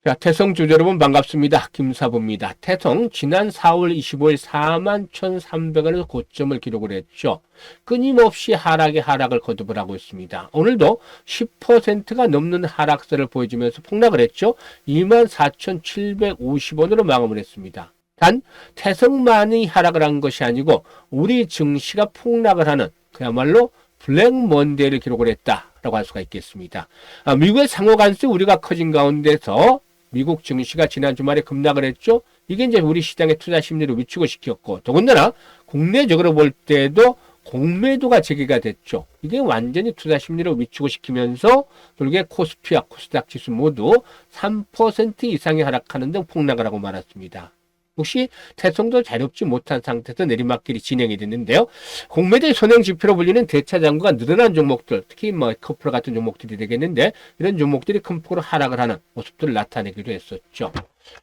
자, 태성 주주 여러분 반갑습니다. 김사부입니다. 태성 지난 4월 25일 41,300원에서 고점을 기록을 했죠. 끊임없이 하락을 거듭을 하고 있습니다. 오늘도 10%가 넘는 하락세를 보여주면서 폭락을 했죠. 24,750원으로 마감을 했습니다. 단 태성만이 하락을 한 것이 아니고 우리 증시가 폭락을 하는 그야말로 블랙 먼데이를 기록을 했다라고 할 수가 있겠습니다. 미국의 상호간세 우려가 커진 가운데서 미국 증시가 지난 주말에 급락을 했죠. 이게 이제 우리 시장의 투자 심리를 위축을 시켰고, 더군다나 국내적으로 볼 때도 공매도가 제기가 됐죠. 이게 완전히 투자 심리를 위축을 시키면서 결국에 코스피와 코스닥 지수 모두 3% 이상이 하락하는 등 폭락을 하고 말았습니다. 혹시 태성도 자유롭지 못한 상태에서 내리막길이 진행이 됐는데요. 공매도의 선행 지표로 불리는 대차 잔고가 늘어난 종목들, 특히 커플 같은 종목들이 되겠는데 이런 종목들이 큰 폭으로 하락을 하는 모습들을 나타내기도 했었죠.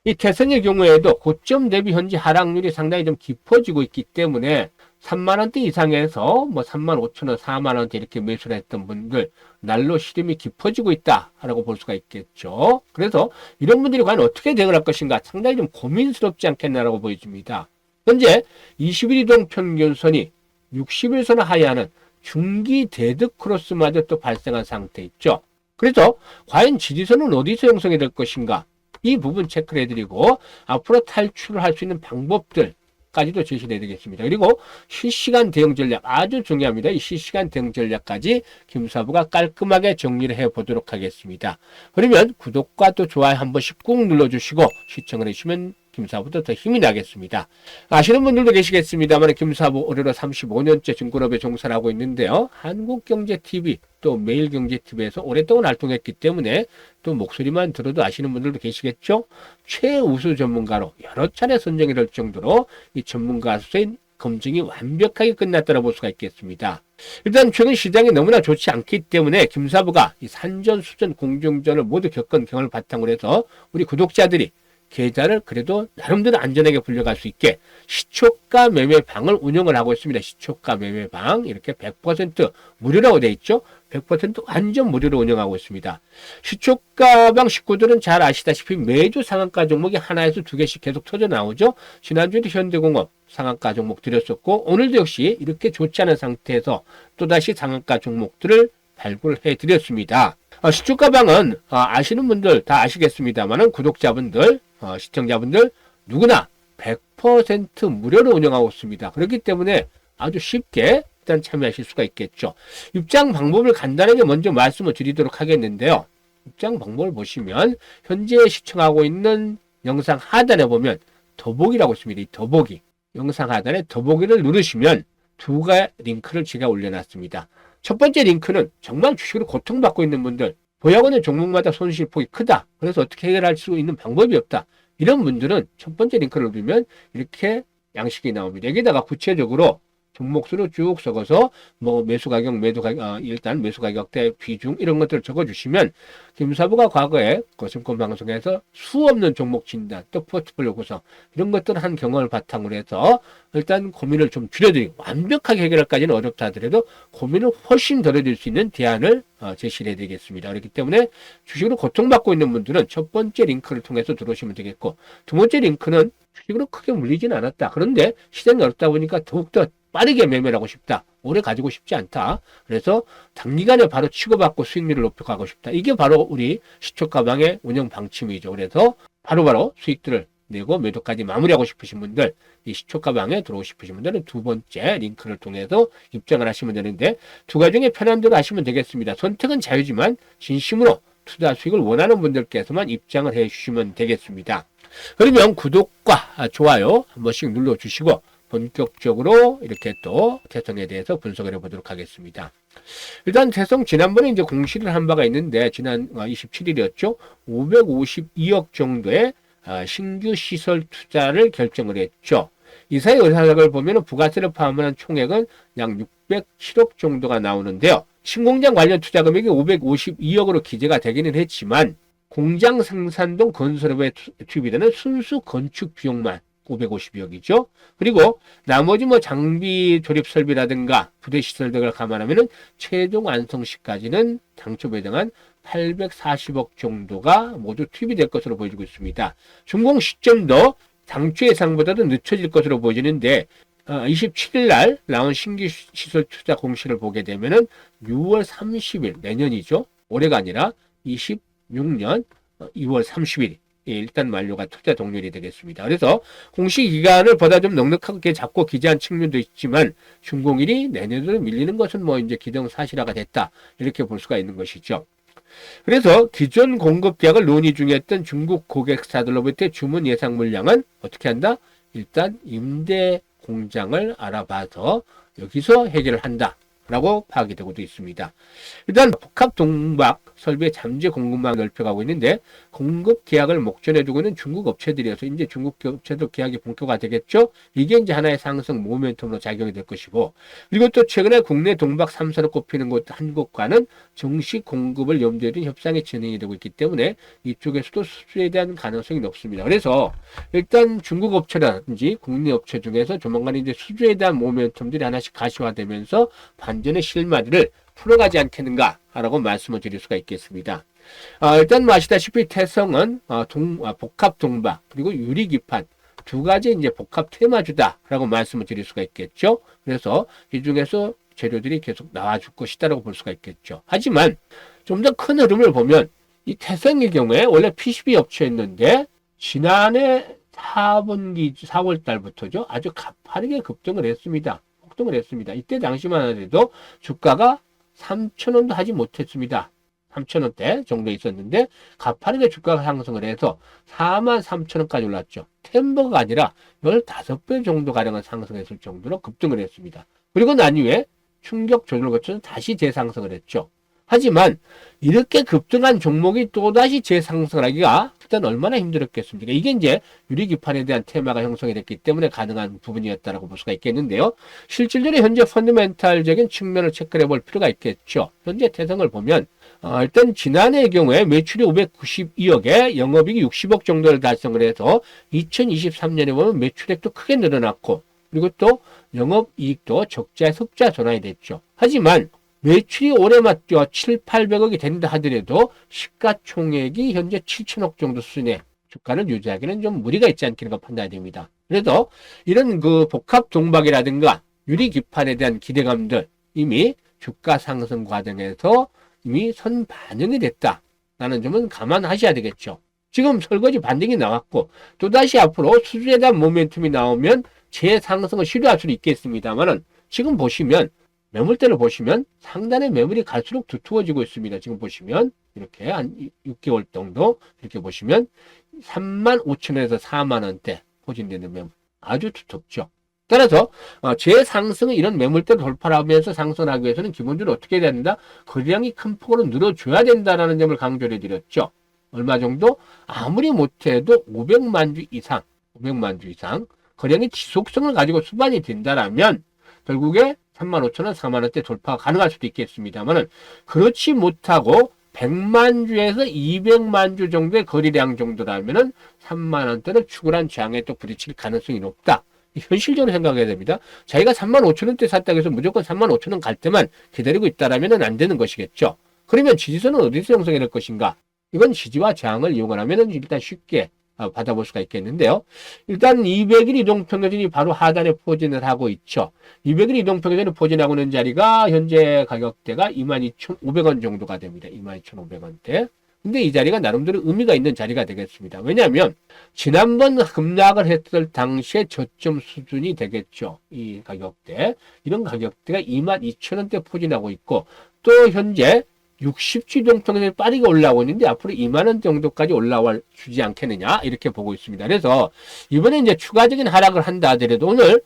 이 태성의 경우에도 고점 대비 현재 하락률이 상당히 좀 깊어지고 있기 때문에 3만원대 이상에서 35,000원, 4만원대 이렇게 매수를 했던 분들 날로 시름이 깊어지고 있다라고 볼 수가 있겠죠. 그래서 이런 분들이 과연 어떻게 대응을 할 것인가 상당히 좀 고민스럽지 않겠나라고 보여집니다. 현재 21 이동 평균선이 60일선을 하회하는 중기 데드 크로스마저 또 발생한 상태 있죠. 그래서 과연 지지선은 어디서 형성이 될 것인가 이 부분 체크를 해드리고 앞으로 탈출을 할 수 있는 방법들 까지도 제시를 해드리겠습니다. 그리고 실시간 대응 전략 아주 중요합니다. 이 실시간 대응 전략까지 김사부가 깔끔하게 정리를 해보도록 하겠습니다. 그러면 구독과 또 좋아요 한 번씩 꾹 눌러주시고 시청을 해주시면 김사부도 더 힘이 나겠습니다. 아시는 분들도 계시겠습니다만 김사부 올해로 35년째 증권업에 종사를 하고 있는데요. 한국경제TV 또 매일경제TV에서 오랫동안 활동했기 때문에 또 목소리만 들어도 아시는 분들도 계시겠죠. 최우수 전문가로 여러 차례 선정이 될 정도로 이 전문가수의 검증이 완벽하게 끝났다고 볼 수가 있겠습니다. 일단 최근 시장이 너무나 좋지 않기 때문에 김사부가 이 산전수전 공중전을 모두 겪은 경험을 바탕으로 해서 우리 구독자들이 계좌를 그래도 나름대로 안전하게 불려갈 수 있게 시초가 매매방을 운영을 하고 있습니다. 시초가 매매방 이렇게 100% 무료라고 되어 있죠. 100% 완전 무료로 운영하고 있습니다. 시초가방 식구들은 잘 아시다시피 매주 상한가 종목이 하나에서 두 개씩 계속 터져 나오죠. 지난주에도 현대공업 상한가 종목 드렸었고 오늘도 역시 이렇게 좋지 않은 상태에서 또다시 상한가 종목들을 발굴해 드렸습니다. 시초가방은 아시는 분들 다 아시겠습니다만은 구독자분들 시청자분들 누구나 100% 무료로 운영하고 있습니다. 그렇기 때문에 아주 쉽게 일단 참여하실 수가 있겠죠. 입장 방법을 간단하게 먼저 말씀을 드리도록 하겠는데요. 입장 방법을 보시면 현재 시청하고 있는 영상 하단에 보면 더보기라고 있습니다. 이 더보기 영상 하단에 더보기를 누르시면 두 가지 링크를 제가 올려놨습니다. 첫 번째 링크는 정말 주식으로 고통받고 있는 분들 보약원의 종목마다 손실폭이 크다. 그래서 어떻게 해결할 수 있는 방법이 없다. 이런 분들은 첫 번째 링크를 누르면 이렇게 양식이 나옵니다. 여기다가 구체적으로 종목수로 쭉 적어서 매수 가격, 일단 매수 가격대 비중 이런 것들을 적어주시면 김사부가 과거에 고심권 방송에서 수없는 종목 진단, 또 포트폴리오 구성 이런 것들을 한 경험을 바탕으로 해서 일단 고민을 좀 줄여드리고 완벽하게 해결할까지는 어렵다 하더라도 고민을 훨씬 덜어드릴 수 있는 대안을 제시를 해드리겠습니다. 그렇기 때문에 주식으로 고통받고 있는 분들은 첫 번째 링크를 통해서 들어오시면 되겠고 두 번째 링크는 주식으로 크게 물리진 않았다. 그런데 시장이 어렵다 보니까 더욱더 빠르게 매매를 하고 싶다. 오래 가지고 싶지 않다. 그래서 단기간에 바로 치고받고 수익률을 높여가고 싶다. 이게 바로 우리 시초가방의 운영 방침이죠. 그래서 바로바로 수익들을 내고 매도까지 마무리하고 싶으신 분들, 이 시초가방에 들어오고 싶으신 분들은 두 번째 링크를 통해서 입장을 하시면 되는데 두 가지 중에 편한 대로 하시면 되겠습니다. 선택은 자유지만 진심으로 투자 수익을 원하는 분들께서만 입장을 해주시면 되겠습니다. 그러면 구독과 좋아요 한 번씩 눌러주시고 본격적으로 이렇게 또 태성에 대해서 분석을 해보도록 하겠습니다. 일단 태성 지난번에 이제 공시를 한 바가 있는데 지난 27일이었죠. 552억 정도의 신규 시설 투자를 결정을 했죠. 이사의 의사각을 보면 부가세를 포함한 총액은 약 607억 정도가 나오는데요. 신공장 관련 투자 금액이 552억으로 기재가 되기는 했지만 공장 생산동 건설업에 투입이 되는 순수 건축 비용만 552억이죠. 그리고 나머지 장비 조립 설비라든가 부대 시설 등을 감안하면은 최종 완성 시까지는 당초 배정한 840억 정도가 모두 투입이 될 것으로 보여지고 있습니다. 준공 시점도 당초 예상보다도 늦춰질 것으로 보여지는데 27일 날 나온 신규 시설 투자 공시를 보게 되면은 6월 30일 내년이죠. 올해가 아니라 26년 6월 30일 일단 만료가 투자 동률이 되겠습니다. 그래서 공시 기간을 보다 좀 넉넉하게 잡고 기재한 측면도 있지만 준공일이 내년으로 밀리는 것은 뭐 이제 기정사실화가 됐다 이렇게 볼 수가 있는 것이죠. 그래서 기존 공급 계약을 논의 중이었던 중국 고객사들로부터 주문 예상 물량은 어떻게 한다? 일단 임대 공장을 알아봐서 여기서 해결을 한다. 라고 파악이 되고도 있습니다. 일단 복합 동박 설비의 잠재 공급망을 넓혀가고 있는데 공급 계약을 목전에 두고는 중국 업체들이어서 이제 중국 업체도 계약이 본격화 되겠죠. 이게 이제 하나의 상승 모멘텀으로 작용이 될 것이고 그리고 또 최근에 국내 동박 3사로 꼽히는 곳 한 곳과는 정식 공급을 염두에 둔 협상이 진행이 되고 있기 때문에 이쪽에서도 수주에 대한 가능성이 높습니다. 그래서 일단 중국 업체라든지 국내 업체 중에서 조만간 이제 수주에 대한 모멘텀들이 하나씩 가시화되면서 반전의 실마리를 풀어가지 않겠는가라고 말씀을 드릴 수가 있겠습니다. 일단 아시다시피 태성은 복합 동박 그리고 유리기판 두 가지 이제 복합 테마주다라고 말씀을 드릴 수가 있겠죠. 그래서 이 중에서 재료들이 계속 나와줄 것이다라고 볼 수가 있겠죠. 하지만 좀 더 큰 흐름을 보면 이 태성의 경우에 원래 PCB 업체였는데 지난해 4월 달부터죠. 아주 가파르게 급등을 했습니다. 이때 당시만 하더라도 주가가 3,000원도 하지 못했습니다. 3,000원대 정도 있었는데 가파르게 주가가 상승을 해서 43,000원까지 올랐죠. 템버가 아니라 15배 정도 가량을 상승했을 정도로 급등을 했습니다. 그리고 난 이후에 충격 조정을 거쳐서 다시 재상승을 했죠. 하지만 이렇게 급등한 종목이 또다시 재상승을 하기가 일단 얼마나 힘들었겠습니까? 이게 이제 유리기판에 대한 테마가 형성이 됐기 때문에 가능한 부분이었다라고 볼 수가 있겠는데요. 실질적으로 현재 펀더멘탈적인 측면을 체크해 볼 필요가 있겠죠. 현재 태성을 보면 일단 지난해의 경우에 매출이 592억에 영업이익이 60억 정도를 달성을 해서 2023년에 보면 매출액도 크게 늘어났고 그리고 또 영업이익도 적자에서 흑자 전환이 됐죠. 하지만 매출이 올해만 7,800억이 된다 하더라도 시가총액이 현재 7천억 정도 수준의 주가를 유지하기는 좀 무리가 있지 않겠는가 판단이 됩니다. 그래서 이런 그 복합 동박이라든가 유리기판에 대한 기대감들 이미 주가 상승 과정에서 이미 선반영이 됐다라는 점은 감안하셔야 되겠죠. 지금 설거지 반등이 나왔고 또다시 앞으로 수주에 대한 모멘텀이 나오면 재상승을 시도할 수는 있겠습니다만은 지금 보시면 매물대를 보시면 상단의 매물이 갈수록 두터워지고 있습니다. 지금 보시면 이렇게 한 6개월 정도 이렇게 보시면 35,000원에서 4만원대 포진되는 매물 아주 두텁죠. 따라서 재상승은 이런 매물대를 돌파하면서 상승하기 위해서는 기본적으로 어떻게 해야 된다? 거래량이 큰 폭으로 늘어줘야 된다는 점을 강조를 해드렸죠. 얼마 정도? 아무리 못해도 500만 주 이상 거래량이 지속성을 가지고 수반이 된다라면 결국에 35,000원, 4만원대 돌파가 가능할 수도 있겠습니다만은 그렇지 못하고 100만 주에서 200만 주 정도의 거래량 정도라면은 3만원대를 추월한 장에 또 부딪힐 가능성이 높다. 현실적으로 생각해야 됩니다. 자기가 35,000원대 샀다고 해서 무조건 35,000원 갈 때만 기다리고 있다라면 안 되는 것이겠죠. 그러면 지지선은 어디서 형성이 될 것인가? 이건 지지와 저항을 이용하면 일단 쉽게 받아볼 수가 있겠는데요. 일단 200일 이동평균선이 바로 하단에 포진을 하고 있죠. 200일 이동평균선이 포진하고 있는 자리가 현재 가격대가 22,500원 정도가 됩니다. 22,500원대. 근데 이 자리가 나름대로 의미가 있는 자리가 되겠습니다. 왜냐하면 지난번 급락을 했을 당시의 저점 수준이 되겠죠. 이 가격대. 이런 가격대가 22,000원대 포진하고 있고 또 현재 60주 이동평균선이 빠르게 올라오고 있는데 앞으로 2만원 정도까지 올라와 주지 않겠느냐 이렇게 보고 있습니다. 그래서 이번에 이제 추가적인 하락을 한다 하더라도 오늘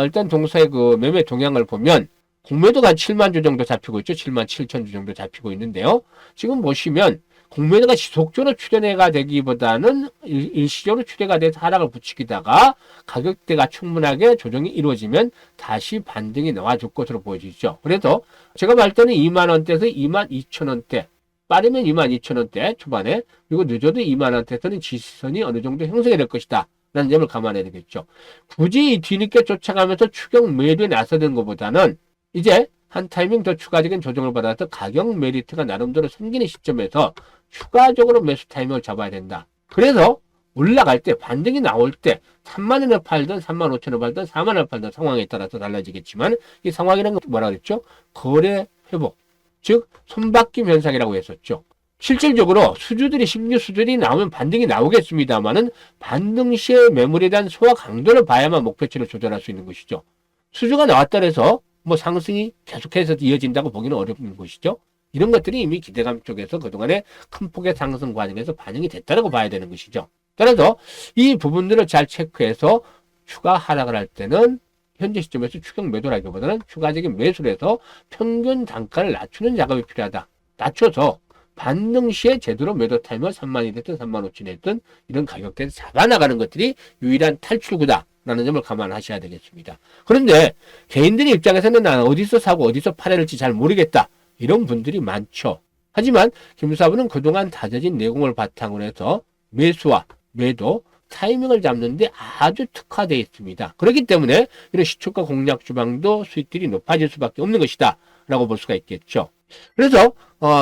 일단 동사의 그 매매 동향을 보면 공매도가 한 7만 주 정도 잡히고 있죠. 7만 7천 주 정도 잡히고 있는데요. 지금 보시면 공매도가 지속적으로 출현해가 되기보다는 일시적으로 출해가 돼서 하락을 부추기다가 가격대가 충분하게 조정이 이루어지면 다시 반등이 나와줄 것으로 보여지죠. 그래서 제가 볼 때는 2만원대에서 22,000원대, 빠르면 22,000원대 초반에, 그리고 늦어도 2만원대에서는 지지선이 어느 정도 형성이 될 것이다 라는 점을 감안해야 되겠죠. 굳이 뒤늦게 쫓아가면서 추격 매도에 나서는 것보다는 이제 한 타이밍 더 추가적인 조정을 받아서 가격 메리트가 나름대로 생기는 시점에서 추가적으로 매수 타이밍을 잡아야 된다. 그래서 올라갈 때 반등이 나올 때 3만 원을 팔든 3만 5천 원 팔든 4만 원을 팔든 상황에 따라서 달라지겠지만 이 상황이라는 건 뭐라 그랬죠? 거래 회복, 즉 손바뀜 현상이라고 했었죠. 실질적으로 수주들이 신규 수주들이 나오면 반등이 나오겠습니다만은 반등 시에 매물에 대한 소화 강도를 봐야만 목표치를 조절할 수 있는 것이죠. 수주가 나왔다 해서 뭐 상승이 계속해서 이어진다고 보기는 어려운 것이죠. 이런 것들이 이미 기대감 쪽에서 그동안에 큰 폭의 상승 과정에서 반영이 됐다고 봐야 되는 것이죠. 따라서 이 부분들을 잘 체크해서 추가 하락을 할 때는 현재 시점에서 추격 매도라기보다는 추가적인 매수를 해서 평균 단가를 낮추는 작업이 필요하다. 낮춰서 반등 시에 제대로 매도 타임을 3만이 됐든 3만 5천이 됐든 이런 가격대에서 잡아나가는 것들이 유일한 탈출구다라는 점을 감안하셔야 되겠습니다. 그런데 개인들의 입장에서는 나는 어디서 사고 어디서 팔아야 할지 잘 모르겠다. 이런 분들이 많죠. 하지만 김사부는 그동안 다져진 내공을 바탕으로 해서 매수와 매도, 타이밍을 잡는데 아주 특화되어 있습니다. 그렇기 때문에 이런 시초가 공략 주방도 수익들이 높아질 수밖에 없는 것이다 라고 볼 수가 있겠죠. 그래서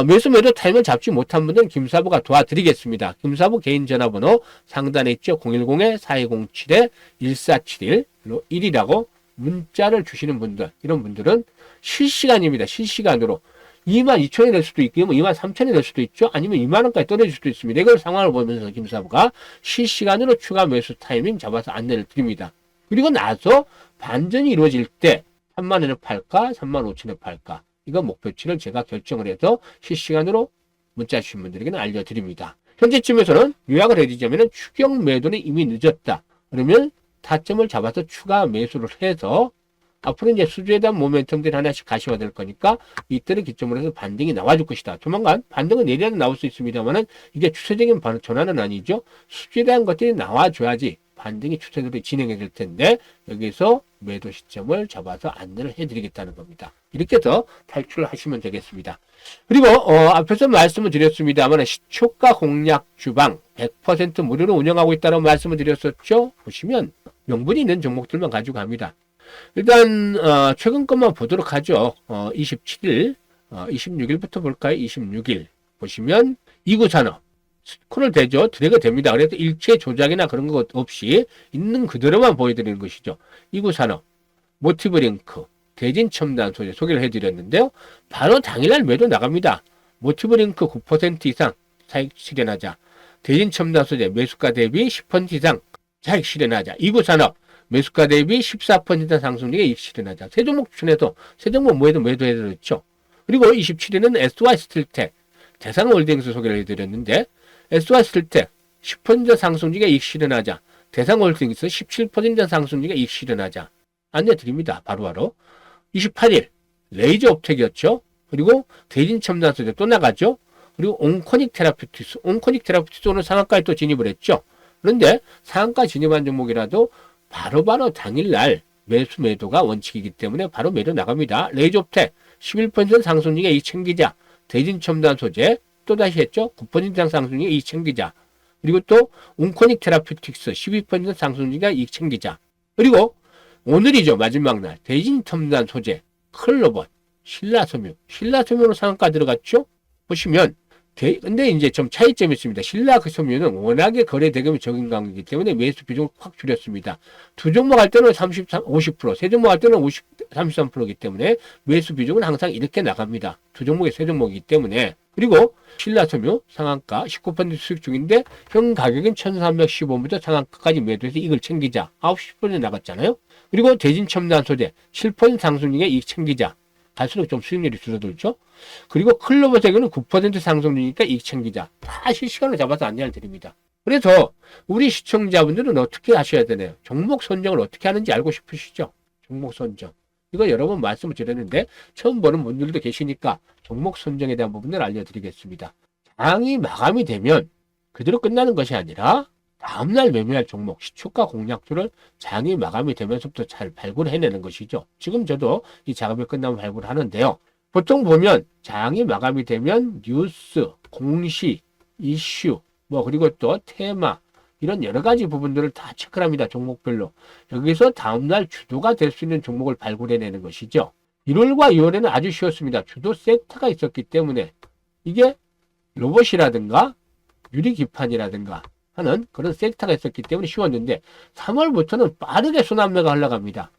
매수 매도 타이밍을 잡지 못한 분들은 김사부가 도와드리겠습니다. 김사부 개인 전화번호 상단에 있죠. 010-4207-1471로 1이라고 문자를 주시는 분들, 이런 분들은 실시간입니다. 실시간으로 22,000원이 될 수도 있고 23,000원이 될 수도 있죠. 아니면 2만원까지 떨어질 수도 있습니다. 이걸 상황을 보면서 김사부가 실시간으로 추가 매수 타이밍 잡아서 안내를 드립니다. 그리고 나서 반전이 이루어질 때 3만원을 팔까 35,000원을 팔까 이거 목표치를 제가 결정을 해서 실시간으로 문자 주신 분들에게는 알려드립니다. 현재쯤에서는 요약을 해드리자면 추격 매도는 이미 늦었다. 그러면 타점을 잡아서 추가 매수를 해서 앞으로 이제 수주에 대한 모멘텀들이 하나씩 가시화가 될 거니까 이때를 기점으로 해서 반등이 나와줄 것이다. 조만간 반등은 내일이라도 나올 수 있습니다만은 이게 추세적인 전환은 아니죠. 수주에 대한 것들이 나와줘야지 반등이 추세대로 진행이 될 텐데 여기서 매도 시점을 잡아서 안내를 해드리겠다는 겁니다. 이렇게 해서 탈출을 하시면 되겠습니다. 그리고 앞에서 말씀을 드렸습니다만 시초가 공략 주방 100% 무료로 운영하고 있다는 말씀을 드렸었죠. 보시면 명분이 있는 종목들만 가지고 갑니다. 일단 최근 것만 보도록 하죠. 27일, 26일부터 볼까요? 26일 보시면 이구산업 스크롤 되죠. 드래그 됩니다. 그래서 일체 조작이나 그런 것 없이 있는 그대로만 보여드리는 것이죠. 이구산업, 모티브링크, 대진첨단 소재 소개를 해드렸는데요. 바로 당일날 매도 나갑니다. 모티브링크 9% 이상 차익 실현하자. 대진첨단 소재 매수가 대비 10% 이상 차익 실현하자. 이구산업 매수가 대비 14% 상승률의 이익 실현하자. 세 종목 추천해서 세 종목 뭐해도 매도해드렸죠. 그리고 27일은 SY 스틸텍 대상홀딩스 소개를 해드렸는데 SY 스틸텍 10% 상승률의 이익 실현하자. 대상홀딩스 17% 상승률의 이익 실현하자. 안내드립니다. 바로바로. 28일 레이저 업텍이었죠. 그리고 대진첨단 소재 또 나가죠. 그리고 온코닉 테라피uti스 오늘 상한가에 또 진입을 했죠. 그런데 상한가 진입한 종목이라도 바로바로 당일날 매수 매도가 원칙이기 때문에 바로 매도 나갑니다. 레이저업텍 11% 상승률의 이익 챙기자. 대진첨단 소재 또다시 했죠. 9% 이상 상승률의 이익 챙기자. 그리고 또 온코닉 테라피utics 12% 상승률의 이익 챙기자. 그리고 오늘이죠. 마지막 날 대진첨단 소재 클로버 신라섬유로 상한가 들어갔죠. 보시면 근데 이제 좀 차이점이 있습니다. 신라섬유는 워낙에 거래 대금이 적은 관계이기 때문에 매수 비중을 확 줄였습니다. 두 종목 할 때는 50%, 세 종목 할 때는 33%이기 때문에 매수 비중은 항상 이렇게 나갑니다. 두 종목의 세 종목이기 때문에. 그리고 신라섬유 상한가 19% 수익 중인데 현 가격은 1315부터 상한가까지 매도해서 이익을 챙기자. 90% 나갔잖아요. 그리고 대진첨단 소재 7% 상승률의 이익 챙기자. 갈수록 좀 수익률이 줄어들죠. 그리고 클로버 재료는 9% 상승률이니까 이익 챙기자. 다 실시간으로 잡아서 안내를 드립니다. 그래서 우리 시청자분들은 어떻게 하셔야 되나요? 종목 선정을 어떻게 하는지 알고 싶으시죠? 종목 선정. 이거 여러 번 말씀을 드렸는데 처음 보는 분들도 계시니까 종목 선정에 대한 부분을 알려드리겠습니다. 장이 마감이 되면 그대로 끝나는 것이 아니라 다음날 매매할 종목 시초가 공략주를 장이 마감이 되면서부터 잘 발굴해내는 것이죠. 지금 저도 이 작업이 끝나면 발굴하는데요. 보통 보면 장이 마감이 되면 뉴스, 공시, 이슈, 그리고 또 테마 이런 여러 가지 부분들을 다 체크를 합니다. 종목별로. 여기서 다음날 주도가 될 수 있는 종목을 발굴해내는 것이죠. 1월과 2월에는 아주 쉬웠습니다. 주도 섹터가 있었기 때문에 이게 로봇이라든가 유리기판이라든가 하는 그런 섹터가 있었기 때문에 쉬웠는데 3월부터는 빠르게 순환매가 흘러갑니다.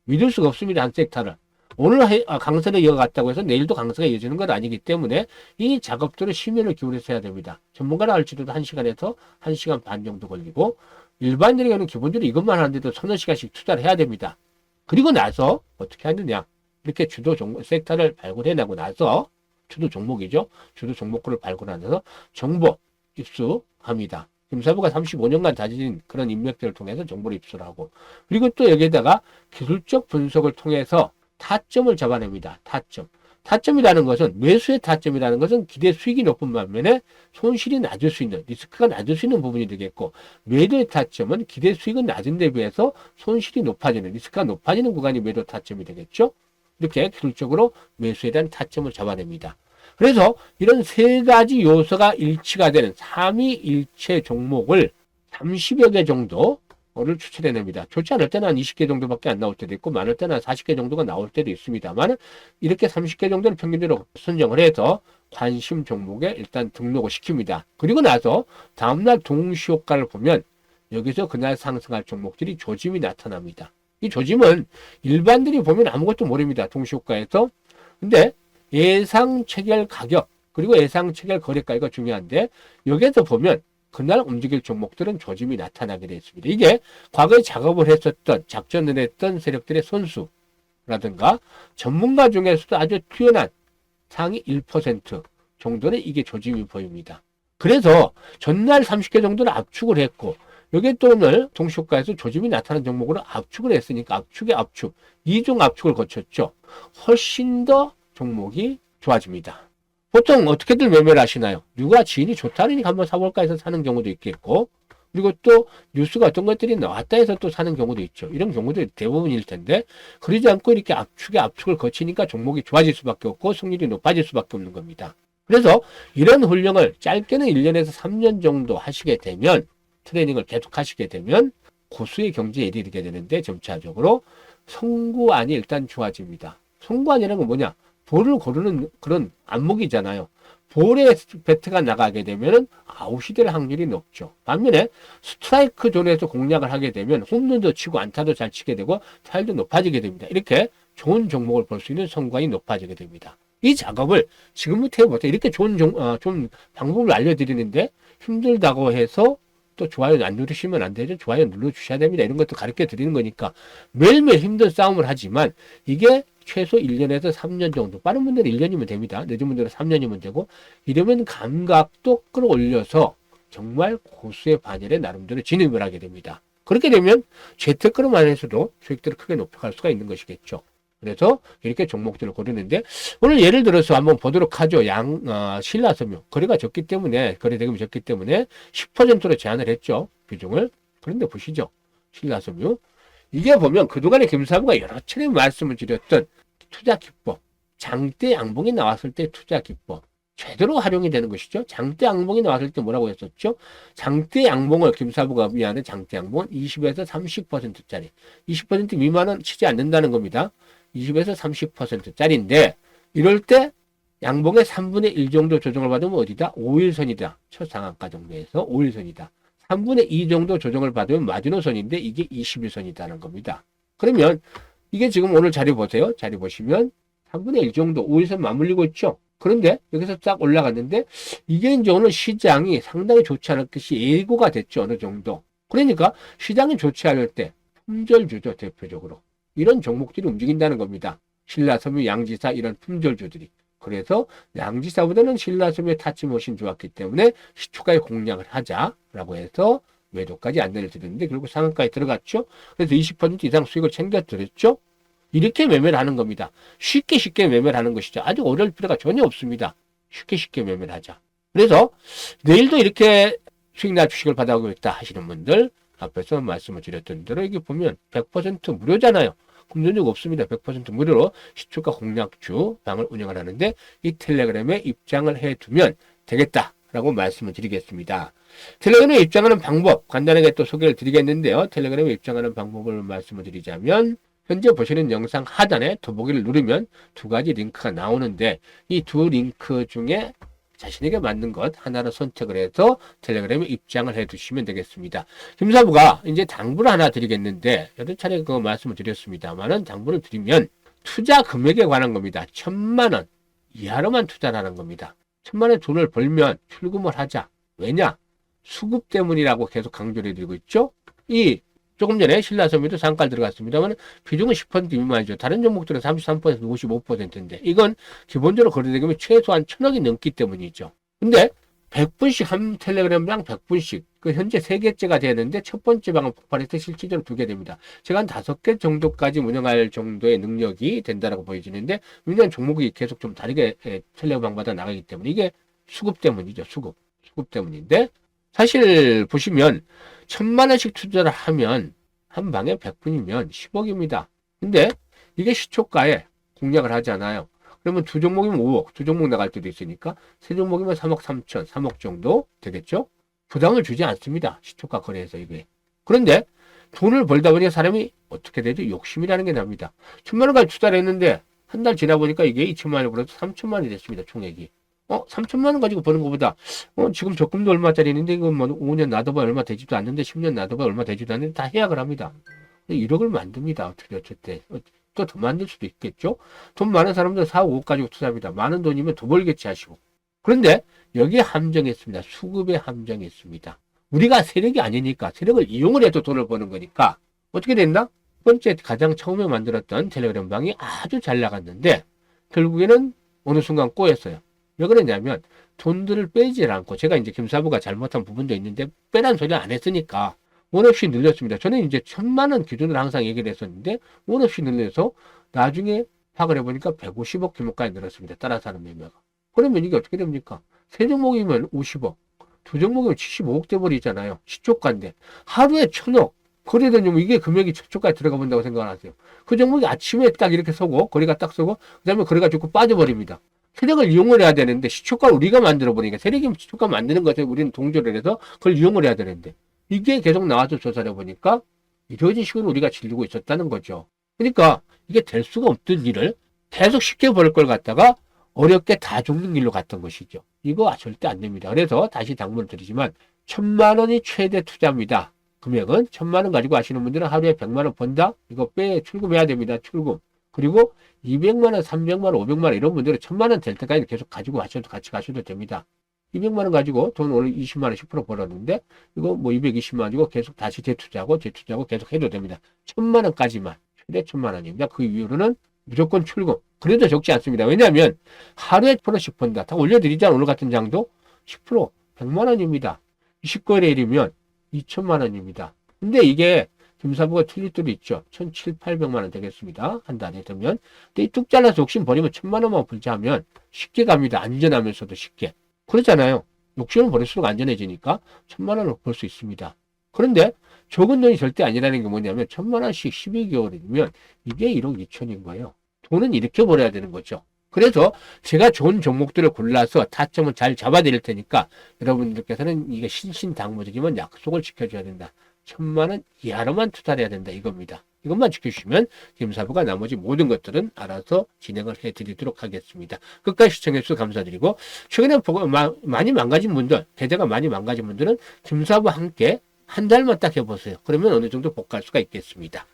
믿을 수가 없습니다. 한 섹터를. 오늘 강세를 이어갔다고 해서 내일도 강세가 이어지는 건 아니기 때문에 이 작업들을 심혈을 기울여서 해야 됩니다. 전문가라 할지라도 1시간에서 1시간 반 정도 걸리고 일반인에게는 기본적으로 이것만 하는데도 서너 시간씩 투자를 해야 됩니다. 그리고 나서 어떻게 하느냐. 이렇게 주도 섹터를 발굴해내고 나서 주도 종목이죠. 주도 종목을 발굴하면서 정보 입수합니다. 김사부가 35년간 다진 그런 인맥들을 통해서 정보를 입수를 하고 그리고 또 여기에다가 기술적 분석을 통해서 타점을 잡아냅니다. 타점. 타점이라는 것은 매수의 타점이라는 것은 기대 수익이 높은 반면에 손실이 낮을 수 있는 리스크가 낮을 수 있는 부분이 되겠고 매도의 타점은 기대 수익은 낮은 데 비해서 손실이 높아지는 리스크가 높아지는 구간이 매도 타점이 되겠죠. 이렇게 기술적으로 매수에 대한 타점을 잡아냅니다. 그래서 이런 세 가지 요소가 일치가 되는 삼위일체 종목을 30여 개 정도를 추천해냅니다. 좋지 않을 때는 한 20개 정도밖에 안 나올 때도 있고 많을 때는 한 40개 정도가 나올 때도 있습니다만 이렇게 30개 정도를 평균적으로 선정을 해서 관심 종목에 일단 등록을 시킵니다. 그리고 나서 다음날 동시효과를 보면 여기서 그날 상승할 종목들이 조짐이 나타납니다. 이 조짐은 일반들이 보면 아무것도 모릅니다. 동시효과에서. 근데 예상 체결 가격 그리고 예상 체결 거래가 이거 중요한데 여기에서 보면 그날 움직일 종목들은 조짐이 나타나게 되어 있습니다. 이게 과거에 작업을 했었던 작전을 했던 세력들의 선수라든가 전문가 중에서도 아주 뛰어난 상위 1% 정도는 이게 조짐이 보입니다. 그래서 전날 30개 정도는 압축을 했고 여기에 또 오늘 동시효과에서 조짐이 나타나는 종목으로 압축을 했으니까 압축의 압축, 이중 압축을 거쳤죠. 훨씬 더 종목이 좋아집니다. 보통 어떻게들 매매를 하시나요? 누가 지인이 좋다니까 한번 사볼까 해서 사는 경우도 있겠고 그리고 또 뉴스가 어떤 것들이 나왔다 해서 또 사는 경우도 있죠. 이런 경우들이 대부분일 텐데 그러지 않고 이렇게 압축의 압축을 거치니까 종목이 좋아질 수밖에 없고 승률이 높아질 수밖에 없는 겁니다. 그래서 이런 훈련을 짧게는 1년에서 3년 정도 하시게 되면 트레이닝을 계속 하시게 되면 고수의 경지에 이르게 되는데 점차적으로 선구안이 일단 좋아집니다. 선구안이라는 건 뭐냐? 볼을 고르는 그런 안목이잖아요. 볼에 배트가 나가게 되면 아웃이 될 확률이 높죠. 반면에 스트라이크 존에서 공략을 하게 되면 홈런도 치고 안타도 잘 치게 되고 타율도 높아지게 됩니다. 이렇게 좋은 종목을 볼 수 있는 선구안이 높아지게 됩니다. 이 작업을 지금부터 해보세요. 이렇게 좋은 방법을 알려드리는데 힘들다고 해서 또 좋아요 안 누르시면 안 되죠. 좋아요 눌러주셔야 됩니다. 이런 것도 가르쳐 드리는 거니까 매일매일 힘든 싸움을 하지만 이게 최소 1년에서 3년 정도 빠른 분들은 1년이면 됩니다. 늦은 분들은 3년이면 되고 이러면 감각도 끌어올려서 정말 고수의 반열에 나름대로 진입을 하게 됩니다. 그렇게 되면 재테크로만 해서도 수익들을 크게 높여갈 수가 있는 것이겠죠. 그래서 이렇게 종목들을 고르는데 오늘 예를 들어서 한번 보도록 하죠. 신라섬유 거래가 적기 때문에 거래대금이 적기 때문에 10%로 제한을 했죠. 비중을. 그런데 보시죠. 신라섬유 이게 보면 그동안에 김사부가 여러 차례 말씀을 드렸던 투자 기법 장대 양봉이 나왔을 때 투자 기법 제대로 활용이 되는 것이죠. 장대 양봉이 나왔을 때 뭐라고 했었죠? 장대 양봉을 김사부가 의미하는 장대 양봉은 20에서 30%짜리 20% 미만은 치지 않는다는 겁니다. 20에서 30%짜리인데 이럴 때 양봉의 3분의 1 정도 조정을 받으면 어디다? 5일선이다. 첫 상한가 정도에서 5일선이다. 3분의 2 정도 조정을 받으면 마지노선인데 이게 21선이다는 겁니다. 그러면 이게 지금 오늘 자리 보세요. 자리 보시면 3분의 1 정도 5일선 맞물리고 있죠. 그런데 여기서 딱 올라갔는데 이게 이제 오늘 시장이 상당히 좋지 않을 것이 예고가 됐죠. 어느 정도. 그러니까 시장이 좋지 않을 때 품절주죠. 대표적으로. 이런 종목들이 움직인다는 겁니다. 신라섬유, 양지사 이런 품절주들이. 그래서 양지사보다는 신라섬유의 타점이 훨씬 좋았기 때문에 시초가에 공략을 하자라고 해서 매도까지 안내를 드렸는데 결국 상한가에 들어갔죠. 그래서 20% 이상 수익을 챙겨드렸죠. 이렇게 매매를 하는 겁니다. 쉽게 매매를 하는 것이죠. 아주 어려울 필요가 전혀 없습니다. 쉽게 매매를 하자. 그래서 내일도 이렇게 수익 날 주식을 받아오고 있다 하시는 분들 앞에서 말씀을 드렸던 대로 여기 보면 100% 무료잖아요. 금전적 없습니다. 100% 무료로 시초가 공략주 방을 운영을 하는데 이 텔레그램에 입장을 해두면 되겠다라고 말씀을 드리겠습니다. 텔레그램에 입장하는 방법 간단하게 또 소개를 드리겠는데요. 텔레그램에 입장하는 방법을 말씀을 드리자면 현재 보시는 영상 하단에 더보기를 누르면 두 가지 링크가 나오는데 이 두 링크 중에 자신에게 맞는 것 하나를 선택을 해서 텔레그램에 입장을 해 두시면 되겠습니다. 김사부가 이제 당부를 하나 드리겠는데 여러 차례 그 말씀을 드렸습니다만은 당부를 드리면 투자 금액에 관한 겁니다. 1,000만 원 이하로만 투자를 하는 겁니다. 1,000만 원 돈을 벌면 출금을 하자. 왜냐? 수급 때문이라고 계속 강조를 해드리고 있죠. 조금 전에 신라섬유도 상가를 들어갔습니다만 비중은 10% 미만이죠. 다른 종목들은 33%, 55%인데 이건 기본적으로 거래대금이 최소한 1,000억이 넘기 때문이죠. 근데 100분씩 한 텔레그램당 100분씩 그 현재 3개째가 되는데 첫 번째 방은 폭발해서 실질적으로 2개 됩니다. 제가 한 5개 정도까지 운영할 정도의 능력이 된다라고 보여지는데 왜냐하면 종목이 계속 좀 다르게 텔레그램마다 나가기 때문에 이게 수급 때문이죠. 수급 때문인데 사실 보시면 1,000만 원씩 투자를 하면 한 방에 100분이면 10억입니다. 근데 이게 시초가에 공략을 하지 않아요. 그러면 두 종목이면 5억, 두 종목 나갈 때도 있으니까 세 종목이면 3억 3천, 3억 정도 되겠죠? 부담을 주지 않습니다. 시초가 거래에서 이게. 그런데 돈을 벌다 보니까 사람이 어떻게 되죠? 욕심이라는 게 납니다. 1,000만 원까지 투자를 했는데 한 달 지나 보니까 이게 2천만 원이 벌어서 3천만 원이 됐습니다. 총액이. 3천만 원 가지고 버는 것보다 지금 적금도 얼마짜리 있는데 이거 뭐 5년 놔둬봐 얼마 되지도 않는데 10년 놔둬봐 얼마 되지도 않는데 다 해약을 합니다. 1억을 만듭니다. 어쨌든 또 더 만들 수도 있겠죠. 돈 많은 사람들은 4, 5억 가지고 투자합니다. 많은 돈이면 더 벌겠지 하시고. 그런데 여기에 함정이 있습니다. 수급에 함정이 있습니다. 우리가 세력이 아니니까 세력을 이용을 해도 돈을 버는 거니까 어떻게 됐나? 첫 번째 가장 처음에 만들었던 텔레그램 방이 아주 잘 나갔는데 결국에는 어느 순간 꼬였어요. 왜 그러냐면 돈들을 빼지 않고 제가 이제 김사부가 잘못한 부분도 있는데 빼란 소리를 안 했으니까 원 없이 늘렸습니다. 저는 이제 1,000만 원 기준으로 항상 얘기를 했었는데 원 없이 늘려서 나중에 파악을 해보니까 150억 규모까지 늘었습니다. 따라서 하는 매매가. 그러면 이게 어떻게 됩니까? 세 종목이면 50억, 두 종목이면 75억 돼버리잖아요. 시초가인데 하루에 1,000억 거래된 종목 이게 금액이 시초가에 들어가 본다고 생각하세요. 그 종목이 아침에 딱 이렇게 서고 거래가 딱 서고 그 다음에 거래가 좋고 빠져버립니다. 세력을 이용을 해야 되는데 시초가를 우리가 만들어 보니까 세력이 시초가 만드는 것에 우리는 동조를 해서 그걸 이용을 해야 되는데 이게 계속 나와서 조사를 해보니까 이런 식으로 우리가 질리고 있었다는 거죠. 그러니까 이게 될 수가 없던 일을 계속 쉽게 벌 걸 갖다가 어렵게 다 죽는 길로 갔던 것이죠. 이거 절대 안 됩니다. 그래서 다시 당부를 드리지만 1,000만 원이 최대 투자입니다. 금액은 1,000만 원 가지고 하시는 분들은 하루에 100만 원 번다? 이거 출금해야 됩니다. 출금. 그리고 200만 원, 300만 원, 500만 원 이런 분들은 1,000만 원 될 때까지 계속 가지고 가셔도 같이 가셔도 됩니다. 200만 원 가지고 돈 오늘 20만 원 10% 벌었는데 이거 뭐 220만 원 가지고 계속 다시 재투자하고 계속 해도 됩니다. 1,000만 원까지만 최대 1,000만 원입니다. 그 이후로는 무조건 출금. 그래도 적지 않습니다. 왜냐하면 하루에 1%씩 번다. 다 올려드리잖아. 오늘 같은 장도 10% 100만 원입니다. 20거래일이면 2천만 원입니다. 근데 이게 김사부가 틀릴 때도 있죠. 1,700~800만 원 되겠습니다. 한 달에 되면. 근데 뚝 잘라서 욕심 버리면 1,000만 원만 벌자 하면 쉽게 갑니다. 안전하면서도 쉽게. 그렇잖아요. 욕심을 버릴수록 안전해지니까 1,000만 원을 벌 수 있습니다. 그런데 적은 돈이 절대 아니라는 게 뭐냐면 1,000만 원씩 12개월이면 이게 1억 2천인 거예요. 돈은 이렇게 벌어야 되는 거죠. 그래서 제가 좋은 종목들을 골라서 타점을 잘 잡아드릴 테니까 여러분들께서는 이게 신신당부드리면 약속을 지켜줘야 된다. 1,000만 원 이하로만 투자를 해야 된다 이겁니다. 이것만 지켜주시면 김사부가 나머지 모든 것들은 알아서 진행을 해드리도록 하겠습니다. 끝까지 시청해주셔서 감사드리고 최근에 많이 망가진 분들, 계좌가 많이 망가진 분들은 김사부와 함께 한 달만 딱 해보세요. 그러면 어느 정도 복구할 수가 있겠습니다.